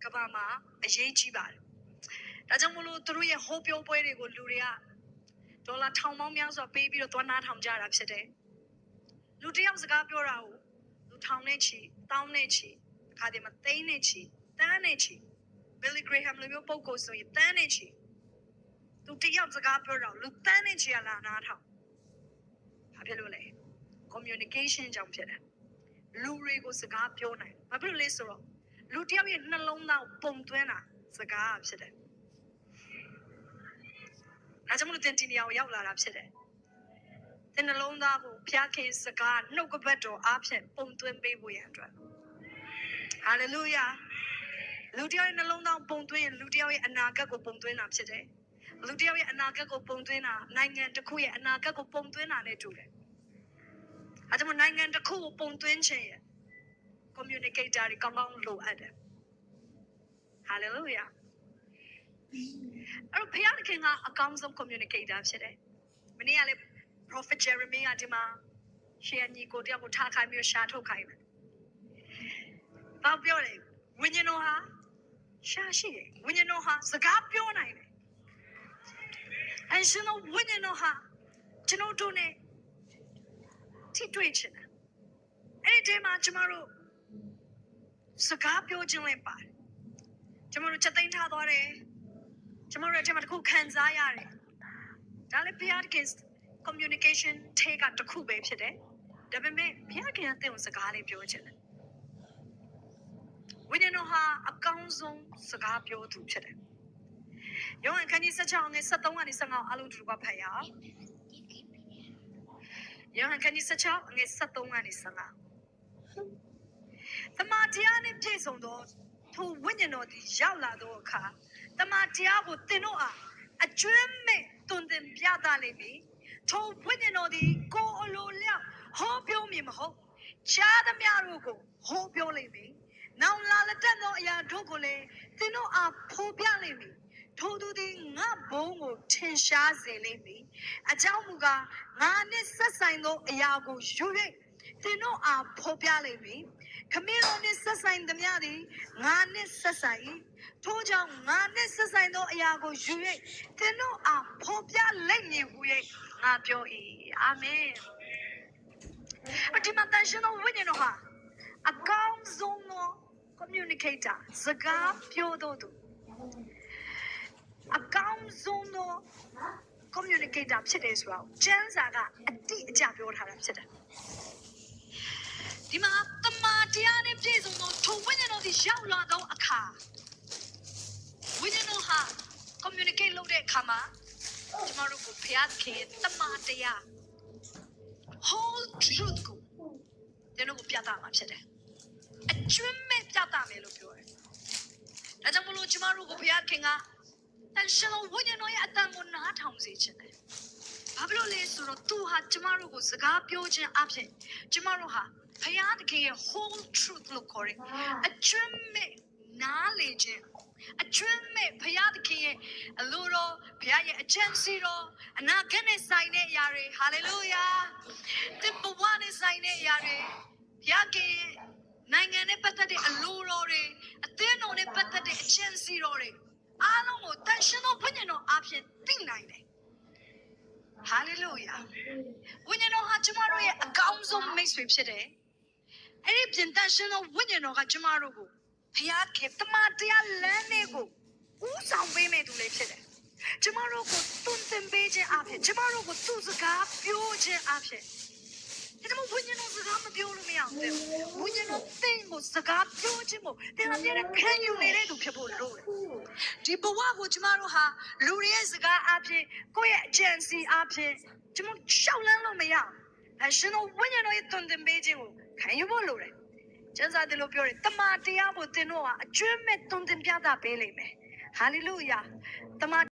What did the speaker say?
ကဘာမှာအရေးကြီးပါတယ်ဒါကြောင့်မလို့သူတို့ရဲ့ဟောပြောပွဲတွေကိုလူတွေကဒေါ်လာထောင်ပေါင်းများစွာပေးပြီးတော့သွားနားထောင်ကြတာဖြစ်တယ်လူတယောက်စကားပြောတာကိုလူထောင်နဲ့ချီတောင်းနဲ့ချီအခါတည်းမှာသိန်းနဲ့ချီတန်းနဲ့ချီBilly Graham လိုမျိုးပုံကိုဆိုရင်တန်းနဲ့ချီသူတယောက်စကားပြောတာလူတန်းနဲ့ချီလာနားထောင်ဘာဖြစ်လို့လဲ communication ကြောင့်ဖြစ်တယ်လူတွေကိုစကားပြောနိုင်ဘာဖြစ်လို့လဲဆိုတော့လူတယောက်ရဲ့နှလုံးသားပုံသွင်းတာစကားဖြစ်တယ်အဲကြောင့်မလို့တင်တီနီယာကိုရောက်လာတာဖြစ်တယ်တင်နှလုံးသားကိုဖျားခင်စကားနှုတ်ကပတ်တော်အားဖြင့်ပုံသွင်းပေးဖို့ရန်အတွက်ဟာလေလုယာလူတယောက်ရဲ့နှလုံးသားပုံသွင်းရင်လူတယောက်ရဲ့အနာဂတ်ကိုပုံသွင်းတာဖြစ်တယ်လူတယောက်ရဲ့အနာဂတ်ကိုပုံသွင်းတာနိုင်ငံတစ်ခုရဲ့အနာဂတ်ကိုပုံသွင်းတာနဲ့တူတယ်အဲကြောင့်နိုင်ငံတစ်ခုကိုပုံသွင်းခြင်းရဲ့ communicator တွေကောင်းကောင်းလိုအပ်တယ် hallelujah အဲ့တော့ဘုရားသခင်ကအကောင်းဆုံး communicator ဖြစ်တယ်မနေ့ကလေ prophet Jeremy ကဒီမှာရှေ့ညီကိုတယောက်ကိုထားခိုင်းပြီးရှာထုတ်ခိုင်းတယ်ဘာပြောလဲဝိညာဉ်တော်ဟာရှာရှိတယ်ဝိညာဉ်တော်ဟာစကားပြောနိုင်တယ်အရှင်တော်ဝိညာဉ်တော်ဟာကျွန်တော်တို့ ਨੇ ထိတွေ့ချင်တယ်အဲ့ဒီမှာကျမတို့စကားပြောခြင်းလည်းပါတယ်ကျမတို့ချက်သိမ်းထားသွားတယ်ကျမတို့အထက်မှာတစ်ခုခံစားရတယ်ဒါလည်းဘုရားခင် communication ထဲကတစ်ခုပဲဖြစ်တယ်ဒါပေမဲ့ဘုရားခင်ကသင်ကိုစကားလေးပြောချင်တယ်ဝိညာဉ်တော်ဟာအကောင်းဆုံးစကားပြောသူဖြစ်တယ်ယောဟန်ခန်းကြီး16ငယ်73ကနေ15အားလုံးတူကဖတ်ရအောင်ယောဟန်ခန်းကြီး16ငယ်73ကနေ15တမန်တရားနဲ့ပြည့်စုံသောထိုဝိညာဉ်တော်သည်ရောက်လာသောအခါတမန်တရားကိုသင်တို့အားအကျွမ်းမဲ့တွင်တင်ပြသလိမ့်မည်ထိုဝိညာဉ်တော်သည်ကိုယ်အလိုလျောက်ဟောပြောမည်မဟုတ်ရှားသမျှတို့ကိုဟောပြောလိမ့်မည်နောင်လာလက်တတ်သောအရာတို့ကိုလည်းသင်တို့အားဖော်ပြလိမ့်မည်ထိုသူသည်ငါဘုံကိုထင်ရှားစေလိမ့်မည်အကြောင်းမူကားငါနှင့်ဆက်ဆိုင်သောအရာကိုယူ၍သင်တို့အားဖော်ပြလိမ့်မည်ခမင်းတော်နှင့်ဆက်ဆိုင်သမျှသည်ငါနှင့်ဆက်ဆိုင်ထို့ကြောင့်ငါနှင့်ဆက်ဆိုင်သောအရာကိုယူ၍သင်တို့အားဖော်ပြလိမ့်မည်ဟု၍ငါပြော၏အာမင်ဒီမှာတန်ရှင်တော်ဝိညာဉ်တော်ဟာအကောင်းဆုံးသော communicator စကားပြောတော်သူအကောင်းဆုံးသော communicator ဖြစ်တယ်ဆိုတော့ကျမ်းစာကအတိအကျပြောထားတာဖြစ်တယ်ဒီမှာတမန်တရားနဲ့ပြည့်စုံသောထိုဝိညာဉ်တော်ဒီရောက်လာသောအခါဝိညာဉ်တော်ဟာ communicate လုပ်တဲ့အခါမှာကျမတို့ကိုဘုရားသခင်ရဲ့တမန်တရား whole truth ကိုကျွန်တော်ကိုပြသမှာဖြစ်တယ်အကျွမ်းမဲ့ပြသမယ်လို့ပြောတယ်ဒါကြောင့်မလို့ကျမတို့ကိုဘုရားခင်ကတန်ရှင်တော်ဝိညာဉ်တော်ရဲ့အတန်ကိုနားထောင်စေခြင်းတယ်ဘာဖြစ်လို့လဲဆိုတော့သူဟာကျမတို့ကိုစကားပြောခြင်းအပြင်ကျမတို့ဟာဘုရားသခင်ရဲ့ whole truth လို့ခေါ်တယ်အကျွမ်းမဲ့နားလေခြင်းအကျွမ်းမဲ့ဘုရားသခင်ရဲ့အလိုတော်ဘုရားရဲ့အကြံစီတော်အနာဂတ်နဲ့ဆိုင်တဲ့အရာတွေ hallelujah ဒီဘဝနဲ့ဆိုင်တဲ့အရာတွေဘုရားခင်နိုင်ငံနဲ့ပတ်သက်တဲ့အလိုတော်တွေအသင်းတော်နဲ့ပတ်သက်တဲ့အကြံစီတော်တွေအားလုံးကိုတန်ရှင်တော်ဝိညာဉ်တော်အပြင်သိနိုင်တယ် hallelujah ဝိညာဉ်တော်ဟာကျမတို့ရဲ့အကောင်းဆုံးမိတ်ဆွေဖြစ်တယ်အဲ့ဒီပြင်တန်ရှင်တော်ဝိညာဉ်တော်ကကျမတို့ကိုဘုရားခင်တမန်တရားလမ်းလေးကိုဦးဆောင်ပေးမဲ့သူလေးဖြစ်တယ်ကျမတို့ကိုတွင်တင်ပေးခြင်းအပြင်ကျမတို့ကိုသူ့စကားပြောခြင်းအပြင်ဒီမှာဝိညာဉ်တော်စကားမပြောလို့မရဘူးဝိညာဉ်တော်သင်ကိုစကားပြောခြင်းမို့သင်အမြဲတမ်းခံယူနေတဲ့သူဖြစ်ဖို့လိုတယ်ဒီဘဝကိုကျမတို့ဟာလူတွေရဲ့စကားအပြင်ကိုယ့်ရဲ့အကြံစီအပြင်ကျမတို့ရှောက်လန်းလို့မရဘူးအရှင်တော်ဝိညာဉ်တော်ရဲ့တွင်တင်ပေးခြင်းကိုခံယူဖို့လိုတယ်ကျမ်းစာတယ်လို့ပြောတယ်တမန်တရားကိုသင်တို့ဟာအကျွမ်းမဲ့တွင်တင်ပြသပေးလိမ့်မယ်ဟာလေလုယာတမန်